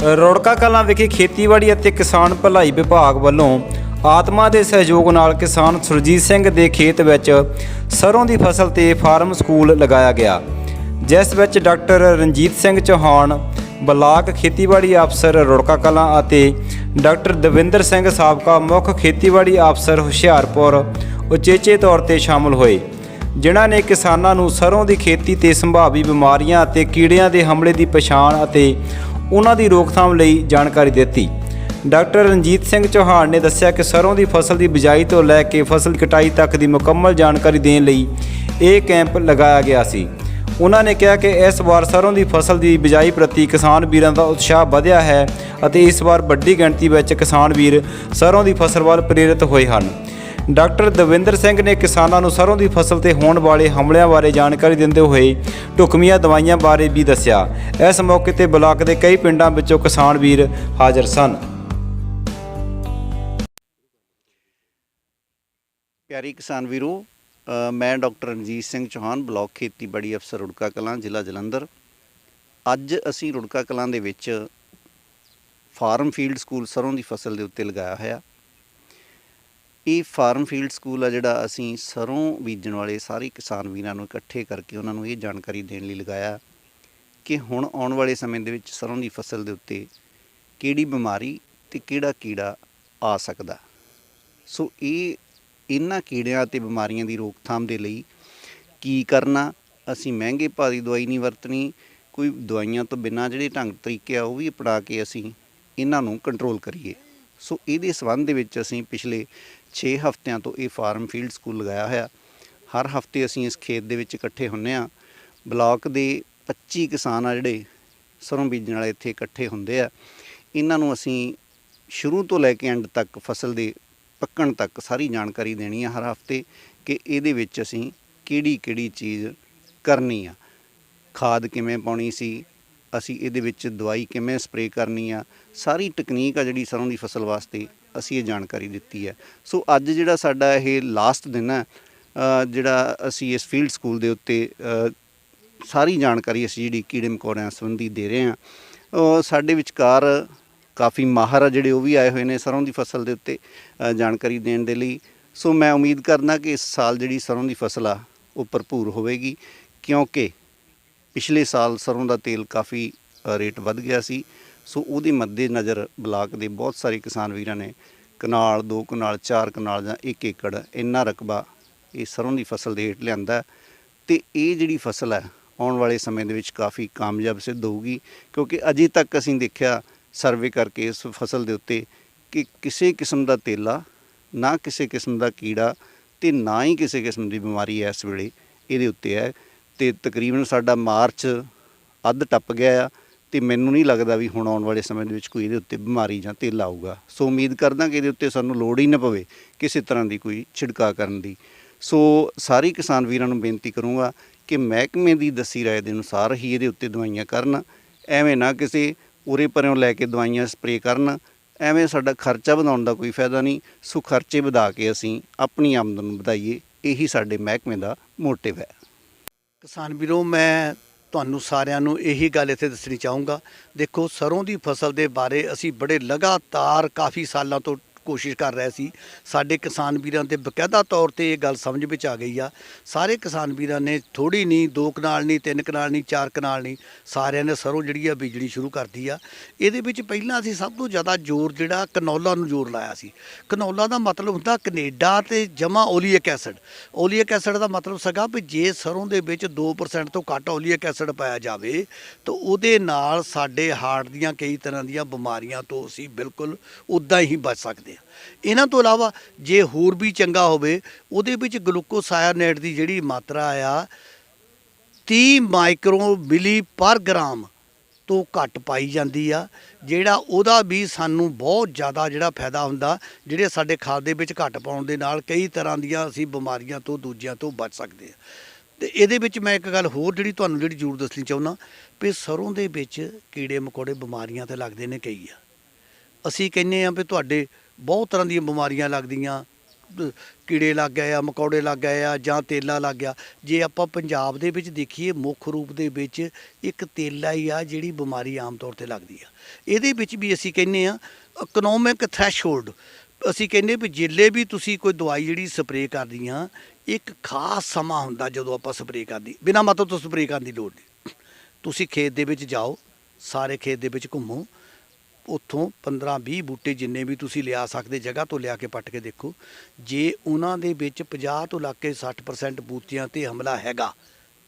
ਰੁੜਕਾ ਕਲਾਂ ਵਿਖੇ ਖੇਤੀਬਾੜੀ ਅਤੇ ਕਿਸਾਨ ਭਲਾਈ ਵਿਭਾਗ ਵੱਲੋਂ ਆਤਮਾ ਦੇ ਸਹਿਯੋਗ ਨਾਲ ਕਿਸਾਨ ਸੁਰਜੀਤ ਸਿੰਘ ਦੇ ਖੇਤ ਵਿੱਚ ਸਰੋਂ ਦੀ ਫਸਲ ਤੇ ਫਾਰਮ ਸਕੂਲ ਲਗਾਇਆ ਗਿਆ, ਜਿਸ ਵਿੱਚ ਡਾਕਟਰ ਰਣਜੀਤ ਸਿੰਘ ਚੌਹਾਨ ਬਲਾਕ ਖੇਤੀਬਾੜੀ ਅਫਸਰ ਰੁੜਕਾ ਕਲਾਂ ਅਤੇ ਡਾਕਟਰ ਦਵਿੰਦਰ ਸਿੰਘ ਸਾਬਕਾ ਮੁੱਖ ਖੇਤੀਬਾੜੀ ਅਫਸਰ ਹੁਸ਼ਿਆਰਪੁਰ ਉਚੇਚੇ ਤੌਰ ਤੇ ਸ਼ਾਮਲ ਹੋਏ, ਜਿਨ੍ਹਾਂ ਨੇ ਕਿਸਾਨਾਂ ਨੂੰ ਸਰੋਂ ਦੀ ਖੇਤੀ ਤੇ ਸੰਭਾਵੀ ਬਿਮਾਰੀਆਂ ਅਤੇ ਕੀੜਿਆਂ ਦੇ ਹਮਲੇ ਦੀ ਪਛਾਣ ਅਤੇ ਉਹਨਾਂ ਦੀ ਰੋਕਥਾਮ ਲਈ ਜਾਣਕਾਰੀ ਦਿੱਤੀ। ਡਾਕਟਰ ਰਣਜੀਤ ਸਿੰਘ ਚੌਹਾਨ ਨੇ ਦੱਸਿਆ ਕਿ ਸਰੋਂ ਦੀ ਫਸਲ ਦੀ ਬਿਜਾਈ ਤੋਂ ਲੈ ਕੇ ਫਸਲ ਕਟਾਈ ਤੱਕ ਦੀ ਮੁਕੰਮਲ ਜਾਣਕਾਰੀ ਦੇਣ ਲਈ ਇਹ ਕੈਂਪ ਲਗਾਇਆ ਗਿਆ ਸੀ। ਉਹਨਾਂ ਨੇ ਕਿਹਾ ਕਿ ਇਸ ਵਾਰ ਸਰੋਂ ਦੀ ਫਸਲ ਦੀ ਬਿਜਾਈ ਪ੍ਰਤੀ ਕਿਸਾਨ ਵੀਰਾਂ ਦਾ ਉਤਸ਼ਾਹ ਵਧਿਆ ਹੈ ਅਤੇ ਇਸ ਵਾਰ ਵੱਡੀ ਗਿਣਤੀ ਵਿੱਚ ਕਿਸਾਨ ਵੀਰ ਸਰੋਂ ਦੀ ਫਸਲ ਵੱਲ ਪ੍ਰੇਰਿਤ ਹੋਏ ਹਨ। ਡਾਕਟਰ ਦਵਿੰਦਰ ਸਿੰਘ ਨੇ ਕਿਸਾਨਾਂ ਨੂੰ ਸਰੋਂ ਦੀ ਫਸਲ ਤੇ ਹੋਣ ਵਾਲੇ ਹਮਲਿਆਂ ਬਾਰੇ ਜਾਣਕਾਰੀ ਦਿੰਦੇ ਹੋਏ ਢੁਕਵੀਆਂ ਦਵਾਈਆਂ ਬਾਰੇ ਵੀ ਦੱਸਿਆ। ਇਸ ਮੌਕੇ ਤੇ ਬਲਾਕ ਦੇ ਕਈ ਪਿੰਡਾਂ ਵਿੱਚੋਂ ਕਿਸਾਨ ਵੀਰ ਹਾਜ਼ਰ ਸਨ। ਪਿਆਰੀ ਕਿਸਾਨ ਵੀਰੋ, ਮੈਂ ਡਾਕਟਰ ਰਣਜੀਤ ਸਿੰਘ ਚੌਹਾਨ, ਬਲਾਕ ਖੇਤੀਬਾੜੀ ਅਫਸਰ ਰੁੜਕਾ ਕਲਾਂ, ਜ਼ਿਲ੍ਹਾ ਜਲੰਧਰ। ਅੱਜ ਅਸੀਂ ਰੁੜਕਾ ਕਲਾਂ ਦੇ ਵਿੱਚ ਫਾਰਮ ਫੀਲਡ ਸਕੂਲ ਸਰੋਂ ਦੀ ਫਸਲ ਦੇ ਉੱਤੇ ਲਗਾਇਆ ਹੋਇਆ। ਇਹ ਫਾਰਮ ਫੀਲਡ ਸਕੂਲ ਆ ਜਿਹੜਾ ਅਸੀਂ ਸਰੋਂ ਬੀਜਣ ਵਾਲੇ ਸਾਰੇ ਕਿਸਾਨ ਵੀਰਾਂ ਨੂੰ ਇਕੱਠੇ ਕਰਕੇ ਉਹਨਾਂ ਨੂੰ ਇਹ ਜਾਣਕਾਰੀ ਦੇਣ ਲਈ ਲਗਾਇਆ ਕਿ ਹੁਣ ਆਉਣ ਵਾਲੇ ਸਮੇਂ ਦੇ ਵਿੱਚ ਸਰੋਂ ਦੀ ਫਸਲ ਦੇ ਉੱਤੇ ਕਿਹੜੀ ਬਿਮਾਰੀ ਅਤੇ ਕਿਹੜਾ ਕੀੜਾ ਆ ਸਕਦਾ। ਸੋ ਇਹਨਾਂ ਕੀੜਿਆਂ ਅਤੇ ਬਿਮਾਰੀਆਂ ਦੀ ਰੋਕਥਾਮ ਦੇ ਲਈ ਕੀ ਕਰਨਾ, ਅਸੀਂ ਮਹਿੰਗੇ ਭਾਅ ਦੀ ਦਵਾਈ ਨਹੀਂ ਵਰਤਣੀ, ਕੋਈ ਦਵਾਈਆਂ ਤੋਂ ਬਿਨਾਂ ਜਿਹੜੇ ਢੰਗ ਤਰੀਕੇ ਆ ਉਹ ਵੀ ਅਪਣਾ ਕੇ ਅਸੀਂ ਇਹਨਾਂ ਨੂੰ ਕੰਟਰੋਲ ਕਰੀਏ। ਸੋ ਇਹਦੇ ਸੰਬੰਧ ਦੇ ਵਿੱਚ ਅਸੀਂ ਪਿਛਲੇ 6 ਹਫ਼ਤਿਆਂ ਤੋਂ ਇਹ ਫਾਰਮ ਫੀਲਡ ਸਕੂਲ ਲਗਾਇਆ ਹੋਇਆ। ਹਰ ਹਫ਼ਤੇ ਅਸੀਂ ਇਸ ਖੇਤ ਦੇ ਵਿੱਚ ਇਕੱਠੇ ਹੁੰਦੇ ਹਾਂ। ਬਲਾਕ ਦੇ 25 ਕਿਸਾਨ ਆ ਜਿਹੜੇ ਸਰੋਂ ਬੀਜਣ ਵਾਲੇ ਇੱਥੇ ਇਕੱਠੇ ਹੁੰਦੇ ਆ। ਇਹਨਾਂ ਨੂੰ ਅਸੀਂ ਸ਼ੁਰੂ ਤੋਂ ਲੈ ਕੇ ਐਂਡ ਤੱਕ ਫਸਲ ਦੇ ਪੱਕਣ ਤੱਕ ਸਾਰੀ ਜਾਣਕਾਰੀ ਦੇਣੀ ਆ ਹਰ ਹਫ਼ਤੇ ਕਿ ਇਹਦੇ ਵਿੱਚ ਅਸੀਂ ਕਿਹੜੀ ਚੀਜ਼ ਕਰਨੀ ਆ, ਖਾਦ ਕਿਵੇਂ ਪਾਉਣੀ ਸੀ, ਅਸੀਂ ਇਹਦੇ ਵਿੱਚ ਦਵਾਈ ਕਿਵੇਂ ਸਪਰੇਅ ਕਰਨੀ ਆ, ਸਾਰੀ ਟੈਕਨੀਕ ਆ ਜਿਹੜੀ ਸਰੋਂ ਦੀ ਫਸਲ ਵਾਸਤੇ ਅਸੀਂ ਇਹ ਜਾਣਕਾਰੀ ਦਿੱਤੀ ਹੈ। ਸੋ ਅੱਜ ਜਿਹੜਾ ਸਾਡਾ ਇਹ ਲਾਸਟ ਦਿਨ ਹੈ, ਜਿਹੜਾ ਅਸੀਂ ਇਸ ਫੀਲਡ ਸਕੂਲ ਦੇ ਉੱਤੇ ਸਾਰੀ ਜਾਣਕਾਰੀ ਅਸੀਂ ਜਿਹੜੀ ਕੀੜੇ ਮਕੌੜਿਆਂ ਸੰਬੰਧੀ ਦੇ ਰਹੇ ਹਾਂ। ਸਾਡੇ ਵਿਚਕਾਰ ਕਾਫੀ ਮਾਹਰ ਆ ਜਿਹੜੇ ਉਹ ਵੀ ਆਏ ਹੋਏ ਨੇ ਸਰੋਂ ਦੀ ਫਸਲ ਦੇ ਉੱਤੇ ਜਾਣਕਾਰੀ ਦੇਣ ਦੇ ਲਈ। ਸੋ ਮੈਂ ਉਮੀਦ ਕਰਦਾ ਕਿ ਇਸ ਸਾਲ ਜਿਹੜੀ ਸਰੋਂ ਦੀ ਫਸਲ ਆ ਉਹ ਭਰਪੂਰ ਹੋਵੇਗੀ, ਕਿਉਂਕਿ ਪਿਛਲੇ ਸਾਲ ਸਰੋਂ ਦਾ ਤੇਲ ਕਾਫੀ ਰੇਟ ਵੱਧ ਗਿਆ ਸੀ। ਸੋ ਉਹਦੇ ਮੱਦੇ ਨਜ਼ਰ ਬਲਾਕ ਦੇ ਬਹੁਤ ਸਾਰੇ ਕਿਸਾਨ ਵੀਰਾਂ ਨੇ ਕਨਾਲ, 2 ਕਨਾਲ, 4 ਕਨਾਲ ਜਾਂ 1 ਏਕੜ ਇੰਨਾ ਰਕਬਾ ਇਹ ਸਰੋਂ ਦੀ ਫਸਲ ਦੇ ਹੇਠ ਲਿਆਂਦਾ। ਅਤੇ ਇਹ ਜਿਹੜੀ ਫਸਲ ਹੈ ਆਉਣ ਵਾਲੇ ਸਮੇਂ ਦੇ ਵਿੱਚ ਕਾਫੀ ਕਾਮਯਾਬ ਸਿੱਧ ਹੋਊਗੀ, ਕਿਉਂਕਿ ਅਜੇ ਤੱਕ ਅਸੀਂ ਦੇਖਿਆ ਸਰਵੇ ਕਰਕੇ ਇਸ ਫਸਲ ਦੇ ਉੱਤੇ ਕਿ ਕਿਸੇ ਕਿਸਮ ਦਾ ਤੇਲਾ, ਨਾ ਕਿਸੇ ਕਿਸਮ ਦਾ ਕੀੜਾ ਅਤੇ ਨਾ ਹੀ ਕਿਸੇ ਕਿਸਮ ਦੀ ਬਿਮਾਰੀ ਇਸ ਵੇਲੇ ਇਹਦੇ ਉੱਤੇ ਹੈ। ਅਤੇ ਤਕਰੀਬਨ ਸਾਡਾ ਮਾਰਚ ਅੱਧ ਟੱਪ ਗਿਆ ਆ ਅਤੇ ਮੈਨੂੰ ਨਹੀਂ ਲੱਗਦਾ ਵੀ ਹੁਣ ਆਉਣ ਵਾਲੇ ਸਮੇਂ ਦੇ ਵਿੱਚ ਕੋਈ ਇਹਦੇ ਉੱਤੇ ਬਿਮਾਰੀ ਜਾਂ ਤੇਲਾ ਆਊਗਾ। ਸੋ ਉਮੀਦ ਕਰਦਾ ਕਿ ਇਹਦੇ ਉੱਤੇ ਸਾਨੂੰ ਲੋੜ ਹੀ ਨਾ ਪਵੇ ਕਿਸੇ ਤਰ੍ਹਾਂ ਦੀ ਕੋਈ ਛਿੜਕਾਅ ਕਰਨ ਦੀ। ਸੋ ਸਾਰੇ ਕਿਸਾਨ ਵੀਰਾਂ ਨੂੰ ਬੇਨਤੀ ਕਰੂੰਗਾ ਕਿ ਮਹਿਕਮੇ ਦੀ ਦੱਸੀ ਰਾਏ ਦੇ ਅਨੁਸਾਰ ਹੀ ਇਹਦੇ ਉੱਤੇ ਦਵਾਈਆਂ ਕਰਨ, ਐਵੇਂ ਨਾ ਕਿਸੇ ਉਰੇ ਪਰਿਓਂ ਲੈ ਕੇ ਦਵਾਈਆਂ ਸਪਰੇਅ ਕਰਨ। ਐਵੇਂ ਸਾਡਾ ਖਰਚਾ ਵਧਾਉਣ ਦਾ ਕੋਈ ਫਾਇਦਾ ਨਹੀਂ। ਸੋ ਖਰਚੇ ਵਧਾ ਕੇ ਅਸੀਂ ਆਪਣੀ ਆਮਦਨ ਨੂੰ ਵਧਾਈਏ, ਇਹੀ ਸਾਡੇ ਮਹਿਕਮੇ ਦਾ ਮੋਟਿਵ ਹੈ। ਕਿਸਾਨ ਵੀਰੋ, ਮੈਂ ਤੁਹਾਨੂੰ ਸਾਰਿਆਂ ਨੂੰ ਇਹੀ ਗੱਲ ਇੱਥੇ ਦੱਸਣੀ ਚਾਹੂੰਗਾ। ਦੇਖੋ, ਸਰੋਂ ਦੀ ਫਸਲ ਦੇ ਬਾਰੇ ਅਸੀਂ ਬੜੇ ਲਗਾਤਾਰ ਕਾਫੀ ਸਾਲਾਂ ਤੋਂ ਕੋਸ਼ਿਸ਼ ਕਰ ਰਹੇ ਸੀ। ਸਾਡੇ ਕਿਸਾਨ ਵੀਰਾਂ ਦੇ ਬਕਾਇਦਾ ਤੌਰ ਤੇ ਇਹ ਗੱਲ ਸਮਝ ਵਿੱਚ ਆ ਗਈ ਆ। ਸਾਰੇ ਕਿਸਾਨ ਵੀਰਾਂ ਨੇ ਥੋੜ੍ਹੀ ਨਹੀਂ, 2 ਕਨਾਲ ਨਹੀਂ, 3 ਕਨਾਲ ਨਹੀਂ, 4 ਕਨਾਲ ਨਹੀਂ, ਸਾਰਿਆਂ ਨੇ ਸਰੋਂ ਜਿਹੜੀ ਆ ਬੀਜਣੀ ਸ਼ੁਰੂ ਕਰਤੀ ਆ। ਇਹਦੇ ਵਿੱਚ ਪਹਿਲਾਂ ਅਸੀਂ ਸਭ ਤੋਂ ਜ਼ਿਆਦਾ ਜ਼ੋਰ ਜਿਹੜਾ ਕਨੌਲਾ ਨੂੰ ਜ਼ੋਰ ਲਾਇਆ ਸੀ। ਕਨੌਲਾ ਦਾ ਮਤਲਬ ਹੁੰਦਾ ਕੈਨੇਡਾ ਅਤੇ ਜਮਾ ਓਲੀਅਕ ਐਸਿਡ। ਓਲੀਅਕ ਐਸਿਡ ਦਾ ਮਤਲਬ ਸੀਗਾ ਵੀ ਜੇ ਸਰੋਂ ਦੇ ਵਿੱਚ 2% ਤੋਂ ਘੱਟ ਓਲੀਅਕ ਐਸਿਡ ਪਾਇਆ ਜਾਵੇ ਤਾਂ ਉਹਦੇ ਨਾਲ ਸਾਡੇ ਹਾਰਟ ਦੀਆਂ ਕਈ ਤਰ੍ਹਾਂ ਦੀਆਂ ਬਿਮਾਰੀਆਂ ਤੋਂ ਅਸੀਂ ਬਿਲਕੁਲ ਉੱਦਾਂ ਹੀ ਬਚ ਸਕਦੇ ਹਾਂ। ਇਹਨਾਂ ਤੋਂ ਇਲਾਵਾ ਜੇ ਹੋਰ ਵੀ ਚੰਗਾ ਹੋਵੇ, ਉਹਦੇ ਵਿੱਚ ਗਲੂਕੋਸਾਇਆਨੇਟ ਦੀ ਜਿਹੜੀ ਮਾਤਰਾ ਆ 30 ਮਾਈਕਰੋ ਮਿਲੀ ਪਰ ਗ੍ਰਾਮ ਤੋਂ ਘੱਟ ਪਾਈ ਜਾਂਦੀ ਆ, ਜਿਹੜਾ ਉਹਦਾ ਵੀ ਸਾਨੂੰ ਬਹੁਤ ਜ਼ਿਆਦਾ ਜਿਹੜਾ ਫਾਇਦਾ ਹੁੰਦਾ। ਜਿਹੜੇ ਸਾਡੇ ਖਾਦ ਦੇ ਵਿੱਚ ਘੱਟ ਪਾਉਣ ਦੇ ਨਾਲ ਕਈ ਤਰ੍ਹਾਂ ਦੀਆਂ ਅਸੀਂ ਬਿਮਾਰੀਆਂ ਤੋਂ ਦੂਜਿਆਂ ਤੋਂ ਬਚ ਸਕਦੇ ਹਾਂ। ਅਤੇ ਇਹਦੇ ਵਿੱਚ ਮੈਂ ਇੱਕ ਗੱਲ ਹੋਰ ਜਿਹੜੀ ਤੁਹਾਨੂੰ ਜ਼ਰੂਰ ਦੱਸਣੀ ਚਾਹੁੰਦਾ ਵੀ ਸਰੋਂ ਦੇ ਵਿੱਚ ਕੀੜੇ ਮਕੌੜੇ ਬਿਮਾਰੀਆਂ ਤਾਂ ਲੱਗਦੇ ਨੇ ਕਈ ਆ। ਅਸੀਂ ਕਹਿੰਦੇ ਹਾਂ ਵੀ ਤੁਹਾਡੇ ਬਹੁਤ ਤਰ੍ਹਾਂ ਦੀਆਂ ਬਿਮਾਰੀਆਂ ਲੱਗਦੀਆਂ, ਕੀੜੇ ਲੱਗ ਗਏ ਆ, ਮਕੌੜੇ ਲੱਗ ਗਏ ਆ ਜਾਂ ਤੇਲਾ ਲੱਗ ਗਿਆ। ਜੇ ਆਪਾਂ ਪੰਜਾਬ ਦੇ ਵਿੱਚ ਦੇਖੀਏ ਮੁੱਖ ਰੂਪ ਦੇ ਵਿੱਚ ਇੱਕ ਤੇਲਾ ਹੀ ਆ ਜਿਹੜੀ ਬਿਮਾਰੀ ਆਮ ਤੌਰ ਤੇ ਲੱਗਦੀ ਆ। ਇਹਦੇ ਵਿੱਚ ਵੀ ਅਸੀਂ ਕਹਿੰਦੇ ਆ ਇਕਨੋਮਿਕ ਥ੍ਰੈਸ਼ਹੋਲਡ, ਅਸੀਂ ਕਹਿੰਦੇ ਵੀ ਜਿੱਲੇ ਵੀ ਤੁਸੀਂ ਕੋਈ ਦਵਾਈ ਜਿਹੜੀ ਸਪਰੇਅ ਕਰਦੀ ਆ, ਇੱਕ ਖਾਸ ਸਮਾਂ ਹੁੰਦਾ ਜਦੋਂ ਆਪਾਂ ਸਪਰੇਅ ਕਰਦੀ, ਬਿਨਾਂ ਮਤਲਬ ਤੋਂ ਸਪਰੇਅ ਕਰਨ ਦੀ ਲੋੜ ਨਹੀਂ। ਤੁਸੀਂ ਖੇਤ ਦੇ ਵਿੱਚ ਜਾਓ, ਸਾਰੇ ਖੇਤ ਦੇ ਵਿੱਚ ਘੁੰਮੋ, ਉੱਥੋਂ 15-20 ਬੂਟੇ ਜਿੰਨੇ ਵੀ ਤੁਸੀਂ ਲਿਆ ਸਕਦੇ ਜਗ੍ਹਾ ਤੋਂ ਲਿਆ ਕੇ ਪੱਟ ਕੇ ਦੇਖੋ। ਜੇ ਉਹਨਾਂ ਦੇ ਵਿੱਚ 50 ਤੋਂ ਲੱਗ ਕੇ 60% ਬੂਟਿਆਂ ਤੇ ਹਮਲਾ ਹੈਗਾ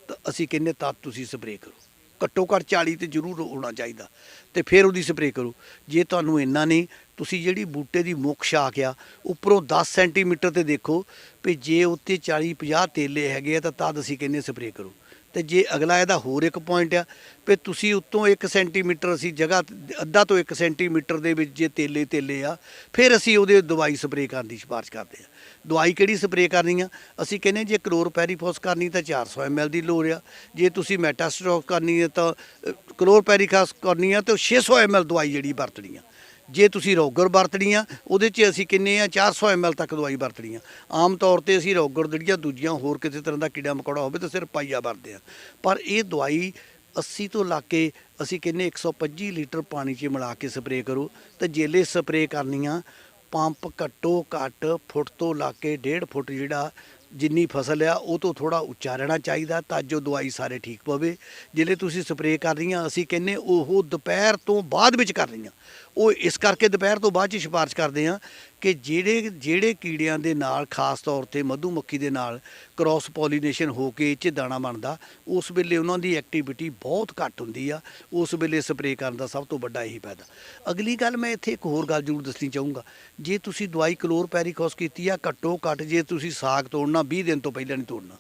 ਤਾਂ ਅਸੀਂ ਕਹਿੰਦੇ ਤਾਂ ਤੁਸੀਂ ਸਪਰੇਅ ਕਰੋ। ਘੱਟੋ ਘੱਟ 40 ਤੇ ਜ਼ਰੂਰ ਹੋਣਾ ਚਾਹੀਦਾ ਤੇ ਫਿਰ ਉਹਦੀ ਸਪਰੇਅ ਕਰੋ। ਜੇ ਤੁਹਾਨੂੰ ਇੰਨਾ ਨਹੀਂ, ਤੁਸੀਂ ਜਿਹੜੀ ਬੂਟੇ ਦੀ ਮੁੱਖ ਸ਼ਾਖ ਆ ਉੱਪਰੋਂ 10 ਸੈਂਟੀਮੀਟਰ ਤੇ ਦੇਖੋ ਵੀ ਜੇ ਉੱਤੇ 40-50 ਤੇਲੇ ਹੈਗੇ ਆ ਤਾਂ ਤਦ ਅਸੀਂ ਕਹਿੰਦੇ ਸਪਰੇਅ ਕਰੋ। ਤੇ ਜੇ ਅਗਲਾ ਇਹਦਾ ਹੋਰ ਇੱਕ ਪੁਆਇੰਟ ਆ ਵੀ ਤੁਸੀਂ ਉੱਤੋਂ 1 ਸੈਂਟੀਮੀਟਰ ਅਸੀਂ ਜਗ੍ਹਾ ਅੱਧਾ ਤੋਂ 1 ਸੈਂਟੀਮੀਟਰ ਦੇ ਵਿੱਚ ਜੇ ਤੇਲੇ ਆ, ਫਿਰ ਅਸੀਂ ਉਹਦੇ ਦਵਾਈ ਸਪਰੇਅ ਕਰਨ ਦੀ ਸਿਫਾਰਿਸ਼ ਕਰਦੇ ਆ। ਦਵਾਈ ਕਿਹੜੀ ਸਪਰੇਅ ਕਰਨੀ ਆ? ਅਸੀਂ ਕਹਿੰਦੇ ਜੇ ਕਲੋਰਪੈਰੀਫੋਸ ਕਰਨੀ ਤਾਂ 400 ml ਦੀ ਲੋੜ ਆ। ਜੇ ਤੁਸੀਂ ਮੈਟਾਸਟ੍ਰੋਕ ਕਰਨੀ ਹੈ ਤਾਂ ਕਲੋਰਪੈਰੀਫਾਸ ਕਰਨੀ ਆ ਤਾਂ 600 ml ਦਵਾਈ ਜਿਹੜੀ ਵਰਤਣੀ ਆ। ਜੇ ਤੁਸੀਂ ਰੋਗਰ ਵਰਤਣੀ ਆ ਉਹਦੇ 'ਚ ਅਸੀਂ ਕਿੰਨੇ ਆ 400 ml ਤੱਕ ਦਵਾਈ ਵਰਤਣੀ ਆ। ਆਮ ਤੌਰ ਤੇ ਅਸੀਂ ਰੋਗਰ ਜਿਹੜੀਆਂ ਦੂਜੀਆਂ ਹੋਰ ਕਿਸੇ ਤਰ੍ਹਾਂ ਦਾ ਕੀੜਾ ਮਕੌੜਾ ਹੋਵੇ ਤਾਂ ਸਿਰਫ ਪਾਈਆ ਵਰਤਦੇ ਆ, ਪਰ ਇਹ ਦਵਾਈ 80 ਤੋਂ ਲਾ ਕੇ ਅਸੀਂ ਕਹਿੰਦੇ 125 ਲੀਟਰ ਪਾਣੀ 'ਚ ਮਿਲਾ ਕੇ ਸਪਰੇਅ ਕਰੋ। ਤਾਂ ਜੇਲੇ ਸਪਰੇਅ ਕਰਨੀਆਂ, ਪੰਪ ਘੱਟੋ ਘੱਟ ਫੁੱਟ ਤੋਂ ਲਾ ਕੇ 1.5 ਫੁੱਟ ਜਿਹੜਾ ਜਿੰਨੀ ਫਸਲ ਆ ਉਹ ਤੋਂ ਥੋੜ੍ਹਾ ਉੱਚਾ ਰਹਿਣਾ ਚਾਹੀਦਾ ਤਾਂ ਜੋ ਦਵਾਈ ਸਾਰੇ ਠੀਕ ਪਵੇ। ਜਿਹੜੇ ਤੁਸੀਂ ਸਪਰੇਅ ਕਰ ਰਹੀਆਂ ਅਸੀਂ ਕਹਿੰਦੇ ਉਹ ਦੁਪਹਿਰ ਤੋਂ ਬਾਅਦ ਵਿੱਚ ਕਰ ਰਹੀਆਂ। ਉਹ ਇਸ ਕਰਕੇ ਦੁਪਹਿਰ ਤੋਂ ਬਾਅਦ 'ਚ ਸਿਫਾਰਿਸ਼ ਕਰਦੇ ਆ ਕਿ ਜਿਹੜੇ ਕੀੜਿਆਂ ਦੇ ਨਾਲ ਖਾਸ ਤੌਰ ਤੇ ਮਧੂ ਮੱਖੀ ਦੇ ਨਾਲ ਕ੍ਰਾਸ ਪੋਲੀਨੇਸ਼ਨ ਹੋ ਕੇ ਇਹ 'ਚ ਦਾਣਾ ਬਣਦਾ, ਉਸ ਵੇਲੇ ਉਹਨਾਂ ਦੀ ਐਕਟੀਵਿਟੀ ਬਹੁਤ ਘੱਟ ਹੁੰਦੀ ਆ। ਉਸ ਵੇਲੇ ਸਪਰੇਅ ਕਰਨ ਦਾ ਸਭ ਤੋਂ ਵੱਡਾ ਇਹੀ ਫਾਇਦਾ। ਅਗਲੀ ਗੱਲ ਮੈਂ ਇੱਥੇ ਇੱਕ ਹੋਰ ਗੱਲ ਜ਼ਰੂਰ ਦੱਸਣੀ ਚਾਹੂੰਗਾ। ਜੇ ਤੁਸੀਂ ਦਵਾਈ ਕਲੋਰਪੈਰੀਫੋਸ ਕੀਤੀ ਆ, ਘੱਟੋ ਘੱਟ ਜੇ ਤੁਸੀਂ ਸਾਗ ਤੋੜਨਾ 20 ਦਿਨ ਤੋਂ ਪਹਿਲਾਂ ਨਹੀਂ ਤੋੜਨਾ।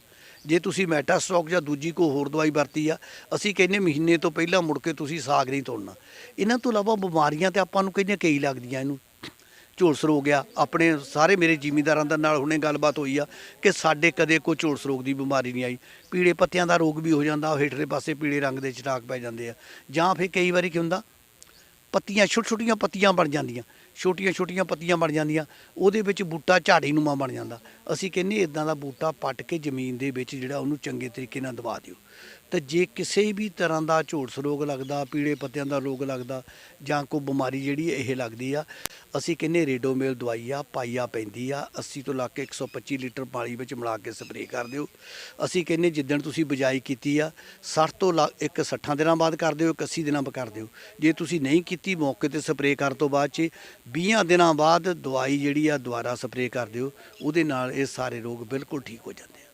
ਜੇ ਤੁਸੀਂ ਮੈਟਾਸਟ੍ਰੋਕ ਜਾਂ ਦੂਜੀ ਕੋਈ ਹੋਰ ਦਵਾਈ ਵਰਤੀ ਆ, ਅਸੀਂ ਕਹਿੰਦੇ ਮਹੀਨੇ ਤੋਂ ਪਹਿਲਾਂ ਮੁੜ ਕੇ ਤੁਸੀਂ ਸਾਗ ਨਹੀਂ ਤੋੜਨਾ। ਇਹਨਾਂ ਤੋਂ ਇਲਾਵਾ ਬਿਮਾਰੀਆਂ ਤਾਂ ਆਪਾਂ ਨੂੰ ਕਹਿੰਦੇ ਕਈ ਲੱਗਦੀਆਂ। ਇਹਨੂੰ ਝੁਲਸ ਰੋਗ ਆ, ਆਪਣੇ ਸਾਰੇ ਮੇਰੇ ਜ਼ਿਮੀਂਦਾਰਾਂ ਦੇ ਨਾਲ ਹੁਣੇ ਗੱਲਬਾਤ ਹੋਈ ਆ ਕਿ ਸਾਡੇ ਕਦੇ ਕੋਈ ਝੁਲਸ ਰੋਗ ਦੀ ਬਿਮਾਰੀ ਨਹੀਂ ਆਈ। ਪੀਲੇ ਪੱਤਿਆਂ ਦਾ ਰੋਗ ਵੀ ਹੋ ਜਾਂਦਾ, ਹੇਠਲੇ ਪਾਸੇ ਪੀਲੇ ਰੰਗ ਦੇ ਚਟਾਕ ਪੈ ਜਾਂਦੇ ਆ। ਜਾਂ ਫਿਰ ਕਈ ਵਾਰੀ ਕੀ ਹੁੰਦਾ, ਪੱਤੀਆਂ ਛੋਟੀਆਂ ਪੱਤੀਆਂ ਬਣ ਜਾਂਦੀਆਂ, ਛੋਟੀਆਂ ਪੱਤੀਆਂ ਬਣ ਜਾਂਦੀਆਂ, ਉਹਦੇ ਵਿੱਚ ਬੂਟਾ ਝਾੜੀ ਨੂੰਮਾ ਬਣ ਜਾਂਦਾ। ਅਸੀਂ ਕਹਿੰਦੇ ਇਦਾਂ ਦਾ ਬੂਟਾ ਪੱਟ ਕੇ ਜ਼ਮੀਨ ਦੇ ਵਿੱਚ ਜਿਹੜਾ ਉਹਨੂੰ ਚੰਗੇ ਤਰੀਕੇ ਨਾਲ ਦਬਾ ਦਿਓ। ਤਾਂ ਜੇ ਕਿਸੇ ਵੀ ਤਰ੍ਹਾਂ ਦਾ ਝੁਲਸ ਰੋਗ ਲੱਗਦਾ, ਪੀਲੇ ਪੱਤਿਆਂ ਦਾ ਰੋਗ ਲੱਗਦਾ ਜਾਂ ਕੋਈ ਬਿਮਾਰੀ ਜਿਹੜੀ ਇਹ ਲੱਗਦੀ ਆ, ਅਸੀਂ ਕਹਿੰਦੇ ਰੇਡੋਮੇਲ ਦਵਾਈ ਆ, ਪਾਈਆ ਪੈਂਦੀ ਆ, 80 ਤੋਂ ਲਾ ਕੇ 125 ਲੀਟਰ ਪਾਣੀ ਵਿੱਚ ਮਿਲਾ ਕੇ ਸਪਰੇਅ ਕਰ ਦਿਓ। ਅਸੀਂ ਕਹਿੰਦੇ ਜਿੱਦਣ ਤੁਸੀਂ ਬਿਜਾਈ ਕੀਤੀ ਆ 60 ਤੋਂ 60 ਦਿਨਾਂ ਬਾਅਦ ਕਰ ਦਿਓ, 81 ਦਿਨਾਂ ਬਾਅਦ ਕਰ ਦਿਓ। ਜੇ ਤੁਸੀਂ ਨਹੀਂ ਕੀਤੀ ਮੌਕੇ ਤੇ ਸਪਰੇਅ ਕਰਨ ਤੋਂ ਬਾਅਦ 'ਚ 20 ਦਿਨਾਂ ਬਾਅਦ ਦਵਾਈ ਜਿਹੜੀ ਆ ਦੁਬਾਰਾ ਸਪਰੇਅ ਕਰ ਦਿਓ। ਉਹਦੇ ਨਾਲ ਇਹ ਸਾਰੇ ਰੋਗ ਬਿਲਕੁਲ ਠੀਕ ਹੋ ਜਾਂਦੇ ਆ।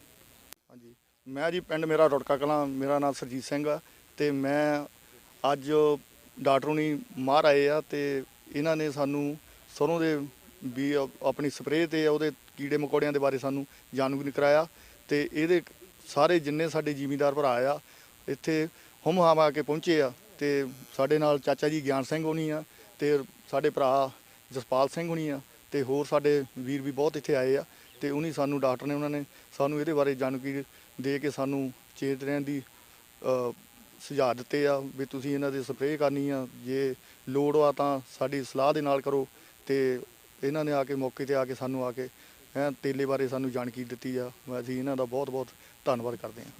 ਹਾਂਜੀ, ਮੈਂ ਜੀ ਪਿੰਡ ਮੇਰਾ ਰੁੜਕਾ ਕਲਾਂ, ਮੇਰਾ ਨਾਮ ਸਰਜੀਤ ਸਿੰਘ ਆ ਤੇ ਮੈਂ ਅੱਜ ਡਾਕਟਰ ਹੁਣੀ ਮਾਹਰ ਆਏ ਆ ਤੇ ਇਹਨਾਂ ਨੇ ਸਾਨੂੰ ਸਰੋਂ ਦੇ ਵੀ ਆਪਣੀ ਸਪਰੇਅ ਤੇ ਉਹਦੇ ਕੀੜੇ ਮਕੌੜਿਆਂ ਦੇ ਬਾਰੇ ਸਾਨੂੰ ਜਾਣੂ ਕਰਾਇਆ ਤੇ ਇਹਦੇ ਸਾਰੇ ਜਿੰਨੇ ਸਾਡੇ ਜ਼ਿਮੀਂਦਾਰ ਭਰਾ ਆ ਇੱਥੇ ਹੁਮ ਹਾਮ ਆ ਕੇ ਪਹੁੰਚੇ ਆ ਤੇ ਸਾਡੇ ਨਾਲ ਚਾਚਾ ਜੀ ਗਿਆਨ ਸਿੰਘ ਹੋਣੀ ਆ ਤੇ ਸਾਡੇ ਭਰਾ ਜਸਪਾਲ ਸਿੰਘ ਹੋਣੀ ਆ ਤੇ ਹੋਰ ਸਾਡੇ ਵੀਰ ਵੀ ਬਹੁਤ ਇੱਥੇ ਆਏ ਆ ਤੇ ਉਹਨੀ ਸਾਨੂੰ ਡਾਕਟਰ ਨੇ ਉਹਨਾਂ ਨੇ ਸਾਨੂੰ ਇਹਦੇ ਬਾਰੇ ਜਾਣਕਾਰੀ ਦੇ ਕੇ ਸਾਨੂੰ ਚੇਤ ਰਹਿਣ ਦੀ ਸੁਝਾਅ ਦਿੱਤੇ ਆ ਵੀ ਤੁਸੀਂ ਇਹਨਾਂ ਦੇ ਸਪਰੇਅ ਕਰਨੀ ਆ, ਜੇ ਲੋੜ ਆ ਤਾਂ ਸਾਡੀ ਸਲਾਹ ਦੇ ਨਾਲ ਕਰੋ। ਤੇ ਇਹਨਾਂ ਨੇ ਆ ਕੇ ਮੌਕੇ ਤੇ ਆ ਕੇ ਸਾਨੂੰ ਆ ਕੇ ਤੇਲੇ ਬਾਰੇ ਸਾਨੂੰ ਜਾਣਕਾਰੀ ਦਿੱਤੀ ਆ। ਅਸੀਂ ਇਹਨਾਂ ਦਾ ਬਹੁਤ ਬਹੁਤ ਧੰਨਵਾਦ ਕਰਦੇ ਹਾਂ।